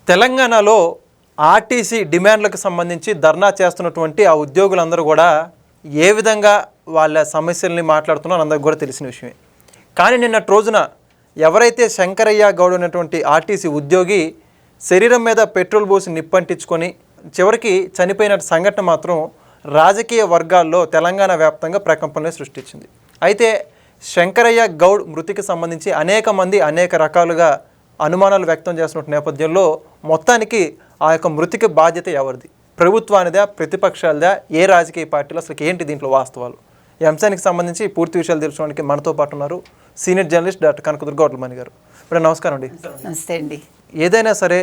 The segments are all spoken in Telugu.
తెలంగాణలో ఆర్టీసీ డిమాండ్లకు సంబంధించి ధర్నా చేస్తున్నటువంటి ఆ ఉద్యోగులందరూ కూడా ఏ విధంగా వాళ్ళ సమస్యల్ని మాట్లాడుతున్నారో అందరికి కూడా తెలిసిన విషయమే. కానీ నిన్నటి రోజున ఎవరైతే శంకరయ్య గౌడ్ అనేటువంటి ఆర్టీసీ ఉద్యోగి శరీరం మీద పెట్రోల్ పోసి నిప్పంటించుకొని చివరికి చనిపోయిన సంఘటన మాత్రం రాజకీయ వర్గాల్లో తెలంగాణ వ్యాప్తంగా ప్రకంపనలు సృష్టించింది. అయితే శంకరయ్య గౌడ్ మృతికి సంబంధించి అనేక మంది అనేక రకాలుగా అనుమానాలు వ్యక్తం చేస్తున్న నేపథ్యంలో మొత్తానికి ఆ యొక్క మృతికి బాధ్యత ఎవరిది? ప్రభుత్వానిదా, ప్రతిపక్షాలదా, ఏ రాజకీయ పార్టీలు, అసలు ఏంటి దీంట్లో వాస్తవాలు? ఈ అంశానికి సంబంధించి పూర్తి విషయాలు తెలుసుకోవడానికి మనతో పాటు ఉన్నారు సీనియర్ జర్నలిస్ట్ డాక్టర్ కనకదుర్గ గౌడ్లమణి గారు. ఇప్పుడు నమస్కారం అండి. నమస్తే అండి. ఏదైనా సరే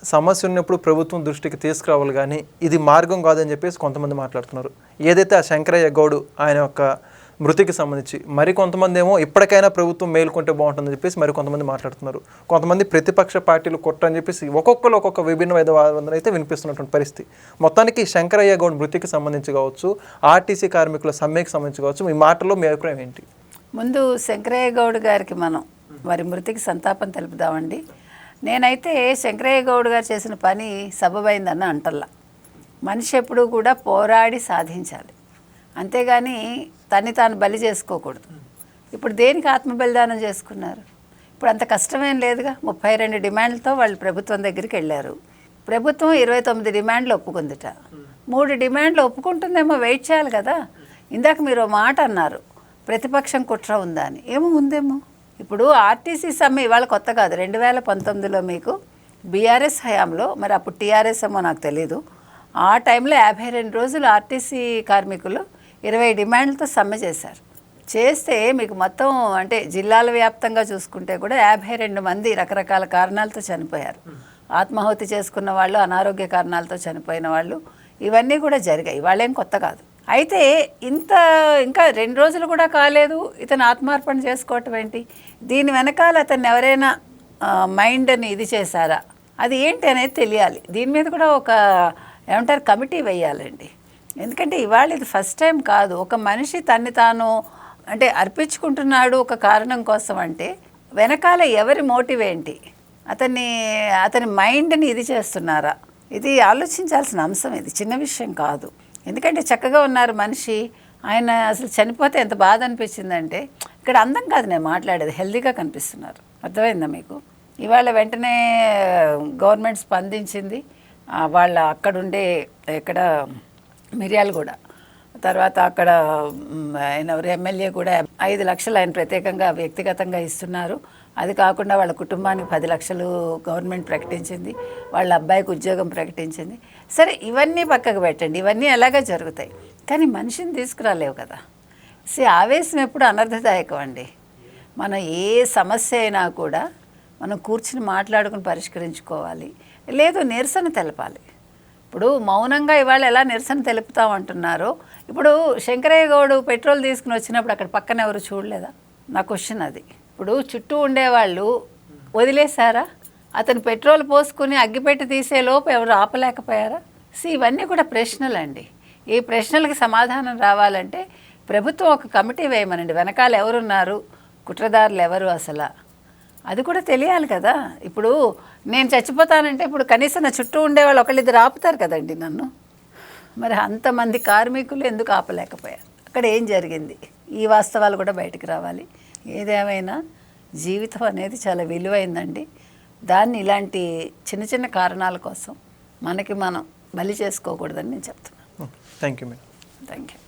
సమస్య ఉన్నప్పుడు ప్రభుత్వం దృష్టికి తీసుకురావాలి, కానీ ఇది మార్గం కాదని చెప్పేసి కొంతమంది మాట్లాడుతున్నారు. ఏదైతే ఆ శంకరయ్య గౌడ్ ఆయన యొక్క మృతికి సంబంధించి మరి కొంతమంది ఏమో ఇప్పటికైనా ప్రభుత్వం మేలుకుంటే బాగుంటుందని చెప్పేసి మరి కొంతమంది మాట్లాడుతున్నారు. కొంతమంది ప్రతిపక్ష పార్టీలు కొట్టని చెప్పేసి ఒక్కొక్కరు ఒక్కొక్క విభిన్నమైన వాదనలు అయితే వినిపిస్తున్నటువంటి పరిస్థితి. మొత్తానికి శంకరయ్య గౌడ్ మృతికి సంబంధించి కావచ్చు, ఆర్టీసీ కార్మికుల సమ్మెకి సంబంధించి కావచ్చు, మీ మాటల్లో మీ అభిప్రాయం ఏంటి? ముందు శంకరయ్య గౌడ్ గారికి మనం వారి మృతికి సంతాపం తెలుపుదామండి. నేనైతే శంకరయ్య గౌడ్ గారు చేసిన పని సబబైందన్న అంటల్లా. మనిషి ఎప్పుడూ కూడా పోరాడి సాధించాలి, అంతేగాని తన్ని తాను బలి చేసుకోకూడదు. ఇప్పుడు దేనికి ఆత్మబలిదానం చేసుకున్నారు? ఇప్పుడు అంత కష్టమేం లేదుగా. 32 డిమాండ్లతో వాళ్ళు ప్రభుత్వం దగ్గరికి వెళ్ళారు. ప్రభుత్వం 29 డిమాండ్లు ఒప్పుకుందిట. 3 డిమాండ్లు ఒప్పుకుంటుందేమో, వెయిట్ చేయాలి కదా. ఇందాక మీరు మాట అన్నారు ప్రతిపక్షం కుట్ర ఉందా అని. ఏమో ఉందేమో. ఇప్పుడు ఆర్టీసీ సమ్మె ఇవాళ కొత్త కాదు. 2019లో మీకు బీఆర్ఎస్ హయాంలో, మరి అప్పుడు టీఆర్ఎస్ ఏమో నాకు తెలీదు, ఆ టైంలో 52 రోజులు ఆర్టీసీ కార్మికులు 20 డిమాండ్లతో సమ్మె చేశారు. చేస్తే మీకు మొత్తం అంటే జిల్లాల వ్యాప్తంగా చూసుకుంటే కూడా 52 మంది రకరకాల కారణాలతో చనిపోయారు. ఆత్మాహుతి చేసుకున్న వాళ్ళు, అనారోగ్య కారణాలతో చనిపోయిన వాళ్ళు, ఇవన్నీ కూడా జరిగాయి. వాళ్ళేం కొత్త కాదు. అయితే ఇంకా 2 రోజులు కూడా కాలేదు ఇతను ఆత్మార్పణ చేసుకోవటం ఏంటి? దీని వెనకాల అతన్ని ఎవరైనా మైండ్ని ఇది చేశారా, అది ఏంటి అనేది తెలియాలి. దీని మీద కూడా ఒక ఏమంటారు కమిటీ వేయాలండి. ఎందుకంటే ఇవాళ ఇది ఫస్ట్ టైం కాదు. ఒక మనిషి తన్ని తాను అంటే అర్పించుకుంటున్నాడు ఒక కారణం కోసం అంటే వెనకాల ఎవరి మోటివ్ ఏంటి, అతని మైండ్ని ఇది చేస్తున్నారా, ఇది ఆలోచించాల్సిన అంశం. ఇది చిన్న విషయం కాదు. ఎందుకంటే చక్కగా ఉన్నారు మనిషి, ఆయన అసలు చనిపోతే ఎంత బాధ అనిపించిందంటే, ఇక్కడ అందం కాదు నేను మాట్లాడేది, హెల్దీగా కనిపిస్తున్నారు. అర్థమైందా మీకు? ఇవాళ వెంటనే గవర్నమెంట్ స్పందించింది. వాళ్ళ అక్కడుండే ఎక్కడ మిర్యాలగూడ, తర్వాత అక్కడ ఎవరు ఎమ్మెల్యే కూడా 5 లక్షలు ఆయన ప్రత్యేకంగా వ్యక్తిగతంగా ఇస్తున్నారు. అది కాకుండా వాళ్ళ కుటుంబానికి 10 లక్షలు గవర్నమెంట్ ప్రకటించింది. వాళ్ళ అబ్బాయికి ఉద్యోగం ప్రకటించింది. సరే, ఇవన్నీ పక్కకు పెట్టండి, ఇవన్నీ ఎలాగ జరుగుతాయి. కానీ మనిషిని తీసుకురాలేవు కదా. ఆవేశం ఎప్పుడు అనర్థదాయకం అండి. మనం ఏ సమస్య అయినా కూడా మనం కూర్చుని మాట్లాడుకుని పరిష్కరించుకోవాలి, లేదు నిరసన తెలపాలి. ఇప్పుడు మౌనంగా ఇవాళ ఎలా నిరసన తెలుపుతామంటున్నారో, ఇప్పుడు శంకరయ్య గౌడ్ పెట్రోల్ తీసుకుని వచ్చినప్పుడు అక్కడ పక్కన ఎవరు చూడలేదా? నా క్వశ్చన్ అది. ఇప్పుడు చుట్టూ ఉండేవాళ్ళు వదిలేశారా? అతను పెట్రోల్ పోసుకుని అగ్గిపెట్టి తీసే లోపు ఎవరు ఆపలేకపోయారా? ఇవన్నీ కూడా ప్రశ్నలు అండి. ఈ ప్రశ్నలకు సమాధానం రావాలంటే ప్రభుత్వం ఒక కమిటీ వేయమనండి. వెనకాల ఎవరున్నారు, కుట్రదారులు ఎవరు, అసలు అది కూడా తెలియాలి కదా. ఇప్పుడు నేను చచ్చిపోతానంటే ఇప్పుడు కనీసం నా చుట్టూ ఉండేవాళ్ళు ఒకళ్ళిద్దరు ఆపుతారు కదండి నన్ను. మరి అంతమంది కార్మికులు ఎందుకు ఆపలేకపోయారు? అక్కడ ఏం జరిగింది? ఈ వాస్తవాలు కూడా బయటకు రావాలి. ఏదేమైనా జీవితం అనేది చాలా విలువైందండి. దాన్ని ఇలాంటి చిన్న చిన్న కారణాల కోసం మనం బలి చేసుకోకూడదని నేను చెప్తున్నాను. Thank you madam. Thank you.